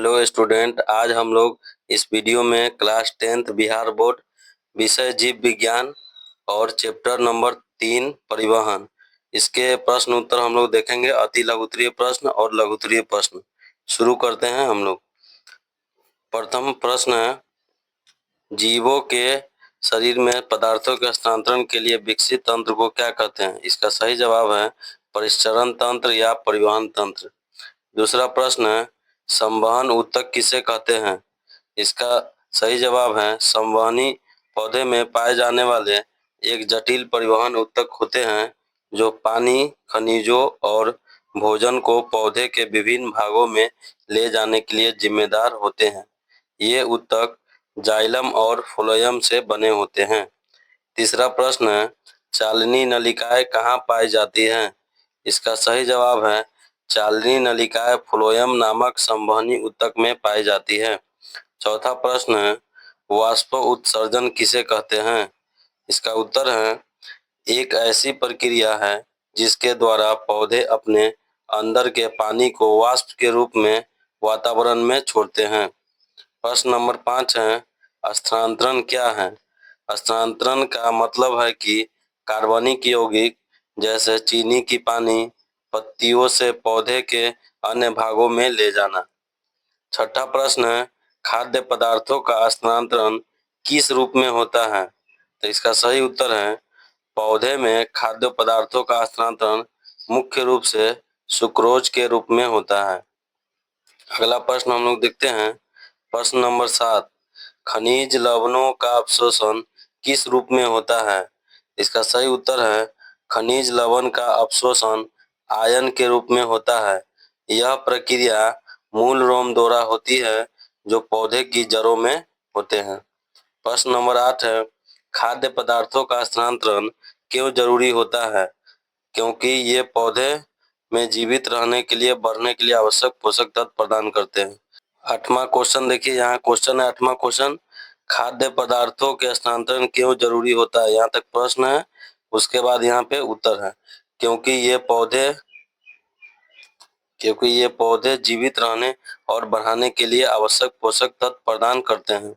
Hello student, आज हम लोग इस वीडियो में क्लास 10th बिहार बोर्ड विषय जीव विज्ञान और चैप्टर नंबर 3 परिवहन, इसके प्रश्न उत्तर हम लोग देखेंगे। अति लघुत्तरीय प्रश्न और लघुत्तरीय प्रश्न शुरू करते हैं हम लोग। प्रथम प्रश्न है, जीवों के शरीर में पदार्थों के हस्तांतरण के लिए विकसित तंत्र को क्या कहते हैं? इसका सही जवाब है परिसरण तंत्र या परिवहन तंत्र। दूसरा प्रश्न है, संवहन ऊतक किसे कहते हैं? इसका सही जवाब है संवहनी पौधे में पाए जाने वाले एक जटिल परिवहन ऊतक होते हैं जो पानी, खनिजों और भोजन को पौधे के विभिन्न भागों में ले जाने के लिए जिम्मेदार होते हैं। ये ऊतक जाइलम और फ्लोएम से बने होते हैं। तीसरा प्रश्न है, चालनी नलिकाएं कहाँ पाई जाती हैं? इसका सही जवाब है चालनी नलिकाएं फ्लोएम नामक संवहनी ऊतक में पाई जाती है। चौथा प्रश्न है, वाष्प उत्सर्जन किसे कहते हैं? इसका उत्तर है एक ऐसी प्रक्रिया है जिसके द्वारा पौधे अपने अंदर के पानी को वाष्प के रूप में वातावरण में छोड़ते हैं। प्रश्न नंबर 5 है, स्थानांतरण क्या है? स्थानांतरण का मतलब है कि कार्बनिक यौगिक जैसे चीनी की पानी पत्तियों से पौधे के अन्य भागों में ले जाना। छठा प्रश्न है, खाद्य पदार्थों का स्थानांतरण किस रूप में होता है? तो इसका सही उत्तर है पौधे में खाद्य पदार्थों का स्थानांतरण मुख्य रूप से सुक्रोज के रूप में होता है। अगला प्रश्न हम लोग देखते हैं। प्रश्न नंबर 7, खनिज लवणों का अवशोषण किस रूप में होता है? इसका सही उत्तर है खनिज लवण का अवशोषण आयन के रूप में होता है। यह प्रक्रिया मूल रोम द्वारा होती है जो पौधे की जड़ों में होते हैं। प्रश्न नंबर 8 है, खाद्य पदार्थों का स्थानांतरण क्यों जरूरी होता है? क्योंकि ये पौधे में जीवित रहने के लिए, बढ़ने के लिए आवश्यक पोषक तत्व प्रदान करते हैं। 8वां क्वेश्चन देखिए, यहाँ क्वेश्चन है 8वां क्वेश्चन, खाद्य पदार्थों के स्थानांतरण क्यों जरूरी होता है? यहाँ तक प्रश्न है, उसके बाद यहाँ पे उत्तर है क्योंकि ये पौधे जीवित रहने और बढ़ाने के लिए आवश्यक पोषक तत्व प्रदान करते हैं।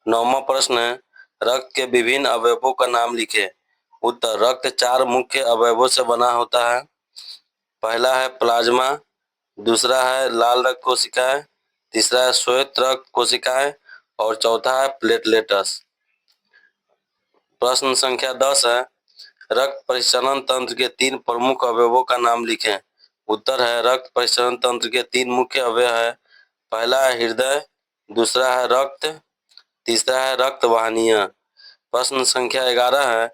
9वां प्रश्न है, रक्त के विभिन्न अवयवों का नाम लिखे। उत्तर, रक्त 4 मुख्य अवयवों से बना होता है। पहला है प्लाज्मा, दूसरा है लाल रक्त कोशिकाएं, तीसरा है श्वेत रक्त कोशिकाएं और चौथा है प्लेटलेट्स। प्रश्न संख्या 10 है, रक्त परिसरण तंत्र के 3 प्रमुख अवयवों का नाम लिखें। उत्तर है रक्त परिसरण तंत्र के 3 मुख्य अवयव है। पहला है हृदय, दूसरा है रक्त, तीसरा है रक्त वाहिनियां। प्रश्न संख्या 11 है,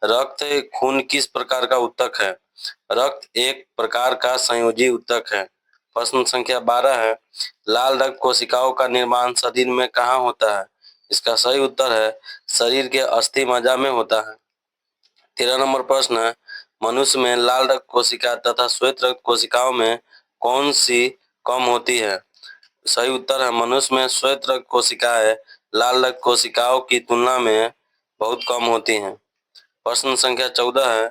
रक्त खून किस प्रकार का ऊतक है? रक्त एक प्रकार का संयोजी ऊतक है। प्रश्न संख्या 12 है, लाल रक्त कोशिकाओं का निर्माण शरीर में कहाँ होता है? इसका सही उत्तर है शरीर के अस्थि मज्जा में होता है। 13 नंबर प्रश्न है, मनुष्य में लाल रक्त कोशिका तथा श्वेत रक्त कोशिकाओं में कौन सी कम होती है? सही उत्तर है मनुष्य में श्वेत रक्त कोशिकाएं लाल रक्त कोशिकाओं की तुलना में बहुत कम होती हैं। प्रश्न संख्या 14 है,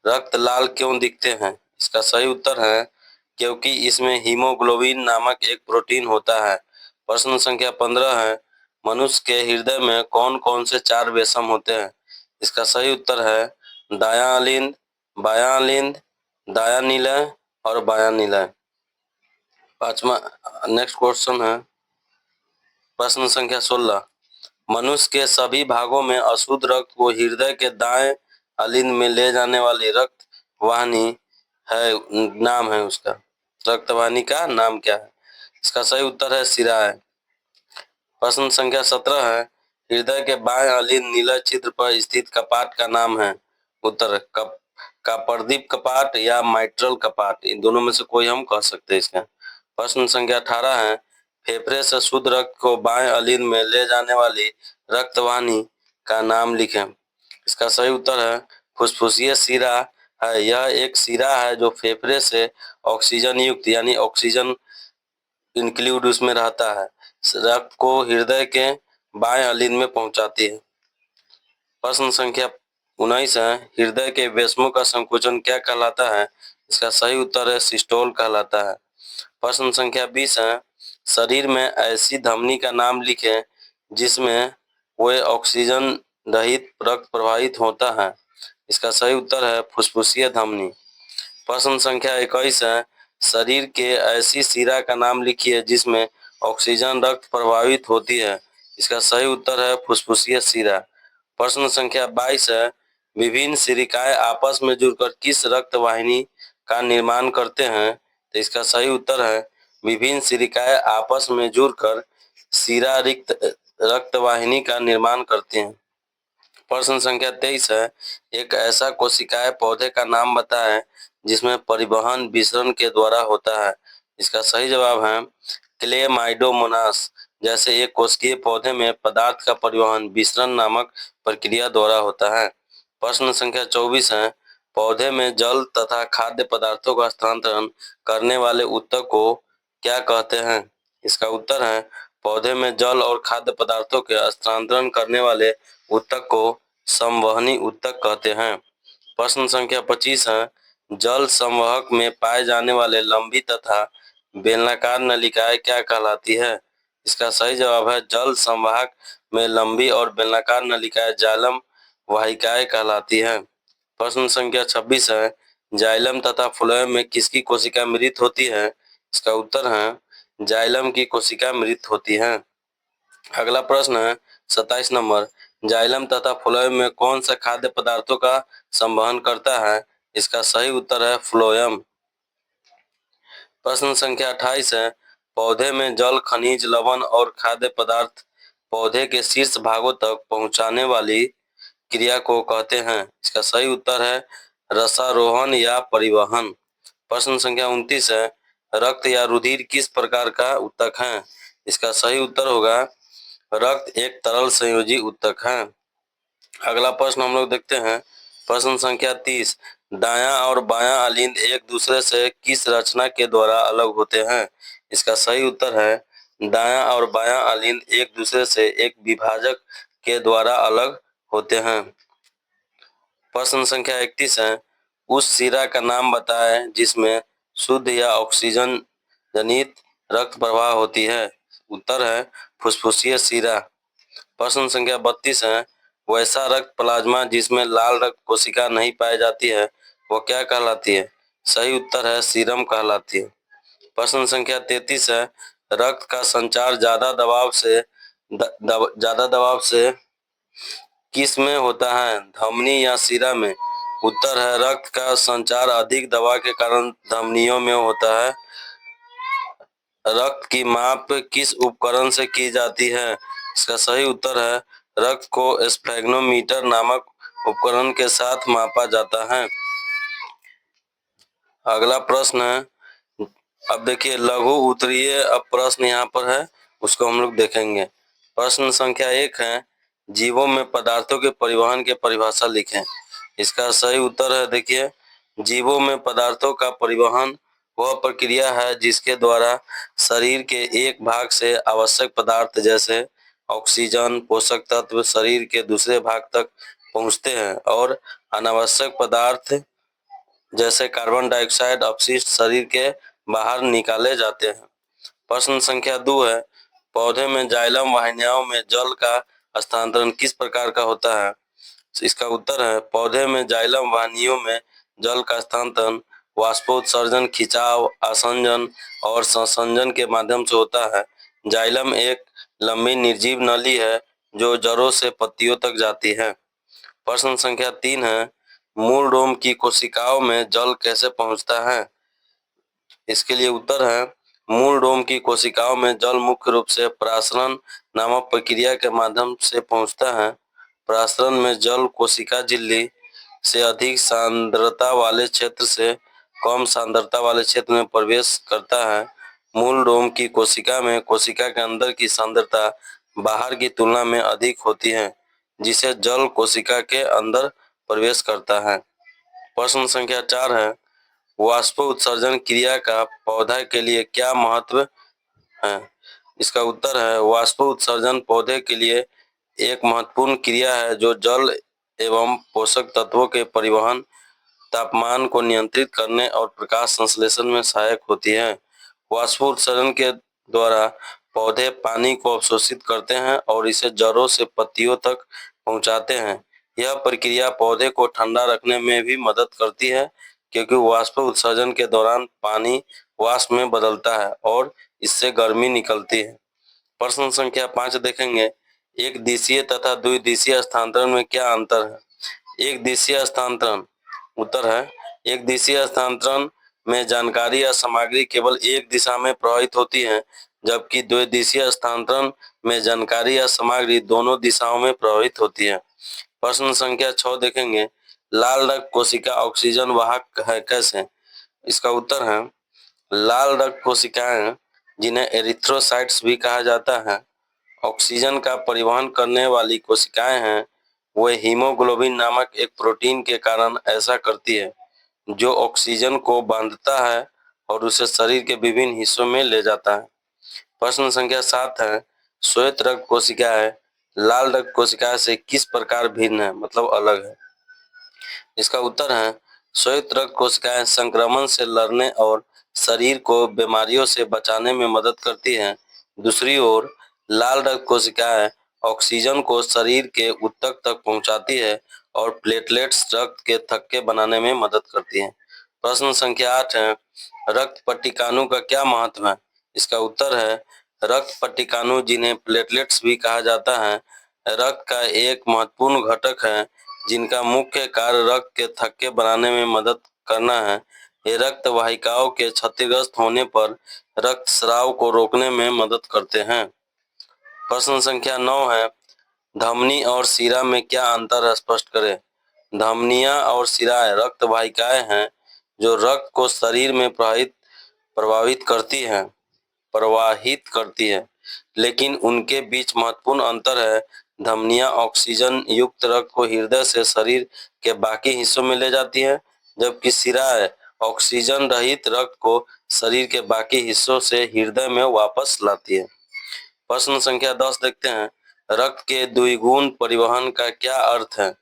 रक्त लाल क्यों दिखते हैं? इसका सही उत्तर है क्योंकि इसमें हीमोग्लोबिन नामक एक प्रोटीन होता है। प्रश्न संख्या 15 है, मनुष्य के हृदय में कौन कौन से 4 वेशम होते हैं? इसका सही उत्तर है दायां अलिंद, बायां अलिंद, दायां निलय और बायां निलय। पांचवा नेक्स्ट क्वेश्चन है प्रश्न संख्या 16, मनुष्य के सभी भागों में अशुद्ध रक्त को हृदय के दाएं अलिंद में ले जाने वाली रक्त वाहिनी है, नाम है उसका, रक्त वाहिनी का नाम क्या है? इसका सही उत्तर है शिरा है। प्रश्न संख्या 17 है, हृदय के बाएं अलिंद नीला छिद्र पर स्थित कपाट का नाम है। उत्तर का प्रदीप कपाट या माइट्रल कपाट, इन दोनों में से कोई हम कह सकते हैं इसका। प्रश्न संख्या 18 है, फेफड़े से शुद्ध रक्त को बाएं अलिंद में ले जाने वाली रक्तवाहिनी का नाम लिखें। इसका सही उत्तर है फुसफुसिया शिरा है। यह एक शिरा है जो फेफड़े से ऑक्सीजन युक्त यानी ऑक्सीजन इंक्लूड उसमें रहता है, रक्त को हृदय के बाएं अलिंद में पहुंचाती है। प्रश्न संख्या 19 है, हृदय के वेशमों का संकुचन क्या कहलाता है? इसका सही उत्तर है सिस्टोल कहलाता है। प्रश्न संख्या 20 है, शरीर में ऐसी धमनी का नाम लिखें जिसमें वे ऑक्सीजन रहित रक्त प्रवाहित होता है। इसका सही उत्तर है फुफ्फुसीय धमनी। प्रश्न संख्या 21 है, शरीर के ऐसी शिरा का नाम लिखिए जिसमें ऑक्सीजन रक्त प्रवाहित होती है। इसका सही उत्तर है फुफ्फुसीय शिरा। प्रश्न संख्या 22 है, विभिन्न सिरिकाएं आपस में जुड़कर किस रक्त वाहिनी का निर्माण करते हैं? तो इसका सही उत्तर है विभिन्न सिरिकाएं आपस में जुड़कर शिरा रक्त वाहिनी का निर्माण करते हैं। प्रश्न संख्या 23 है, एक ऐसा कोशिकाएं पौधे का नाम बताएं जिसमें परिवहन विसरण के द्वारा होता है। इसका सही जवाब है क्लेमाइडोमोनास। जैसे एक कोशिकीय पौधे में पदार्थ का परिवहन विसरण नामक प्रक्रिया द्वारा होता है। प्रश्न संख्या 24 है, पौधे में जल तथा खाद्य पदार्थों का हस्तांतरण करने वाले ऊतक को क्या कहते हैं? इसका उत्तर है पौधे में जल और खाद्य पदार्थों के हस्तांतरण करने वाले ऊतक को संवहनी ऊतक कहते हैं। प्रश्न संख्या 25 है, जल संवाहक में पाए जाने वाले लंबी तथा बेलनाकार नलिकाएं क्या कहलाती है? इसका सही जवाब है जल संवाहक में लंबी और बेलनाकार नलिकाएं जाइलम वाहिकाएं कहलाती हैं। प्रश्न संख्या 26 है, जाइलम तथा फ्लोएम में किसकी कोशिका मृत होती है? इसका उत्तर है जाइलम की कोशिका मृत होती है। अगला प्रश्न है 27 नंबर, जाइलम तथा फ्लोएम में कौन सा खाद्य पदार्थों का संवहन करता है? इसका सही उत्तर है फ्लोएम। प्रश्न संख्या 28 है, पौधे में जल, खनिज, लवण और खाद्य पदार्थ पौधे के शीर्ष भागों तक पहुंचाने वाली क्रिया को कहते हैं। इसका सही उत्तर है रसारोहण या परिवहन। प्रश्न संख्या 29 है, रक्त या रुधिर किस प्रकार का ऊतक है? इसका सही उत्तर होगा रक्त एक तरल संयोजी ऊतक है। अगला प्रश्न हम लोग देखते हैं, प्रश्न संख्या 30, दायां और बायां अलिंद एक दूसरे से किस रचना के द्वारा अलग होते हैं? इसका सही उत्तर है दायां और बायां अलिंद एक दूसरे से एक विभाजक के द्वारा अलग होते हैं। प्रश्न संख्या 31 है, उस शिरा का नाम बताएं जिसमें शुद्ध या ऑक्सीजन जनित रक्त प्रवाह होती है। उत्तर है फुफ्फुसीय शिरा। प्रश्न संख्या 32 है, वैसा रक्त प्लाज्मा जिसमें लाल रक्त कोशिका नहीं पाई जाती है वो क्या कहलाती है? सही उत्तर है सीरम कहलाती है। प्रश्न संख्या 33 है, रक्त का संचार ज्यादा दबाव से किस में होता है, धमनी या शिरा में? उत्तर है रक्त का संचार अधिक दबाव के कारण धमनियों में होता है। रक्त की माप किस उपकरण से की जाती है? इसका सही उत्तर है रक्त को स्फेग्नोमीटर नामक उपकरण के साथ मापा जाता है। अगला प्रश्न है, अब देखिए लघु उत्तरीय अब प्रश्न यहाँ पर है उसको हम लोग देखेंगे। प्रश्न संख्या 1 है, जीवों में पदार्थों के परिवहन की परिभाषा लिखें। इसका सही उत्तर है देखिए जीवों में पदार्थों का परिवहन वह प्रक्रिया है जिसके द्वारा शरीर के एक भाग से आवश्यक पदार्थ जैसे ऑक्सीजन, पोषक तत्व शरीर के दूसरे भाग तक पहुंचते हैं और अनावश्यक पदार्थ जैसे कार्बन डाइऑक्साइड अपशिष्ट शरीर के बाहर निकाले जाते हैं। प्रश्न संख्या 2 है, पौधे में जाइलम वाहिनियों में जल का हस्तांतरण किस प्रकार का होता है? इसका उत्तर है पौधे में जाइलम वाहिनियों में जल का हस्तांतरण वाष्पोत्सर्जन, खिंचाव, आसंजन और संसंजन के माध्यम से होता है। जाइलम एक लंबी निर्जीव नली है जो जड़ों से पत्तियों तक जाती है। प्रश्न संख्या 3 है, मूल रोम की कोशिकाओं में जल कैसे पहुंचता है? इसके लिए उत्तर है मूल रोम की कोशिकाओं में जल मुख्य रूप से परासरण नामक प्रक्रिया के माध्यम से पहुंचता है। परासरण में जल कोशिका झिल्ली से अधिक सांद्रता वाले क्षेत्र से कम सांद्रता वाले क्षेत्र में प्रवेश करता है। मूल रोम की कोशिका में कोशिका के अंदर की सांद्रता बाहर की तुलना में अधिक होती है जिसे जल कोशिका के अंदर प्रवेश करता है। प्रश्न संख्या 4 है, वाष्प उत्सर्जन क्रिया का पौधा के लिए क्या महत्व है? इसका उत्तर है वाष्प उत्सर्जन पौधे के लिए एक महत्वपूर्ण क्रिया है जो जल एवं पोषक तत्वों के परिवहन, तापमान को नियंत्रित करने और प्रकाश संश्लेषण में सहायक होती है। वाष्प उत्सर्जन के द्वारा पौधे पानी को अवशोषित करते हैं और इसे जड़ों से पत्तियों तक पहुंचाते हैं। यह प्रक्रिया पौधे को ठंडा रखने में भी मदद करती है, क्योंकि वाष्प उत्सर्जन के दौरान पानी वाष्प में बदलता है और इससे गर्मी निकलती है। प्रश्न संख्या 5 देखेंगे, एक दिशीय तथा द्विदिशीय स्थानांतरण में क्या अंतर है? एक दिशीय स्थानांतरण, उत्तर है एक दिशीय स्थानांतरण में जानकारी या सामग्री केवल एक दिशा में प्रवाहित होती है, जबकि द्विदिशीय स्थानांतरण में जानकारी या सामग्री दोनों दिशाओं में प्रवाहित होती है। प्रश्न संख्या 6 देखेंगे, लाल रक्त कोशिका ऑक्सीजन वाहक है कैसे? इसका उत्तर है लाल रक्त कोशिकाएं, जिन्हें एरिथ्रोसाइट्स भी कहा जाता है, ऑक्सीजन का परिवहन करने वाली कोशिकाएं हैं। वे हीमोग्लोबिन नामक एक प्रोटीन के कारण ऐसा करती है, जो ऑक्सीजन को बांधता है और उसे शरीर के विभिन्न हिस्सों में ले जाता है। प्रश्न संख्या 7 है, श्वेत रक्त कोशिकाएं लाल रक्त कोशिकाएं से किस प्रकार भिन्न है, मतलब अलग है? इसका उत्तर है श्वेत रक्त कोशिकाएं संक्रमण से लड़ने और शरीर को बीमारियों से बचाने में मदद करती हैं। दूसरी ओर लाल रक्त कोशिकाएं ऑक्सीजन को शरीर के ऊतक तक पहुंचाती है और प्लेटलेट्स रक्त के थक्के बनाने में मदद करती हैं। प्रश्न संख्या 8 है, रक्त पट्टिकाणु का क्या महत्व है? इसका उत्तर है रक्त पट्टिकाणु, जिन्हें प्लेटलेट्स भी कहा जाता है, रक्त का एक महत्वपूर्ण घटक है, जिनका मुख्य कार्य रक्त के थक्के बनाने में मदद करना है। ये रक्त वाहिकाओं के क्षतिग्रस्त होने पर रक्त स्राव को रोकने में मदद करते हैं। प्रश्न संख्या 9 है, धमनी और शिरा में क्या अंतर है, स्पष्ट करें। धमनियां और शिराएं रक्त वाहिकाएं हैं जो रक्त को शरीर में प्रवाहित करती है, लेकिन उनके बीच महत्वपूर्ण अंतर है। धमनियां ऑक्सीजन युक्त रक्त को हृदय से शरीर के बाकी हिस्सों में ले जाती हैं, जबकि शिराएं ऑक्सीजन रहित रक्त को शरीर के बाकी हिस्सों से हृदय में वापस लाती है। प्रश्न संख्या 10 देखते हैं, रक्त के द्विगुण परिवहन का क्या अर्थ है?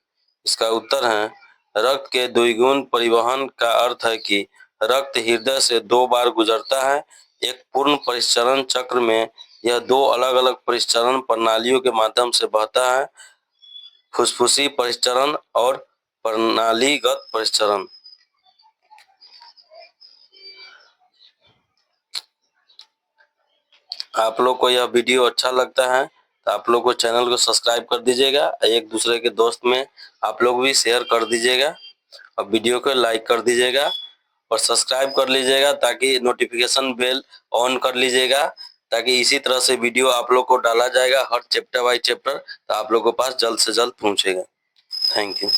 इसका उत्तर है रक्त के द्विगुण परिवहन का अर्थ है कि रक्त हृदय से 2 बार गुजरता है। एक पूर्ण परिचालन चक्र में यह 2 अलग-अलग परिचालन प्रणालियों के माध्यम से बहता है, फुसफुसी परिचालन और प्रणालीगत परिचालन। आप लोग को यह वीडियो अच्छा लगता है तो आप लोग को चैनल को सब्सक्राइब कर दीजिएगा, एक दूसरे के दोस्त में आप लोग भी शेयर कर दीजिएगा और वीडियो को लाइक कर दीजिएगा और सब्सक्राइब कर लीजिएगा, ताकि नोटिफिकेशन बेल ऑन कर लीजिएगा, ताकि इसी तरह से वीडियो आप लोग को डाला जाएगा हर चैप्टर बाय चैप्टर, तो आप लोग के पास जल्द से जल्द पहुंचेगा। Thank you.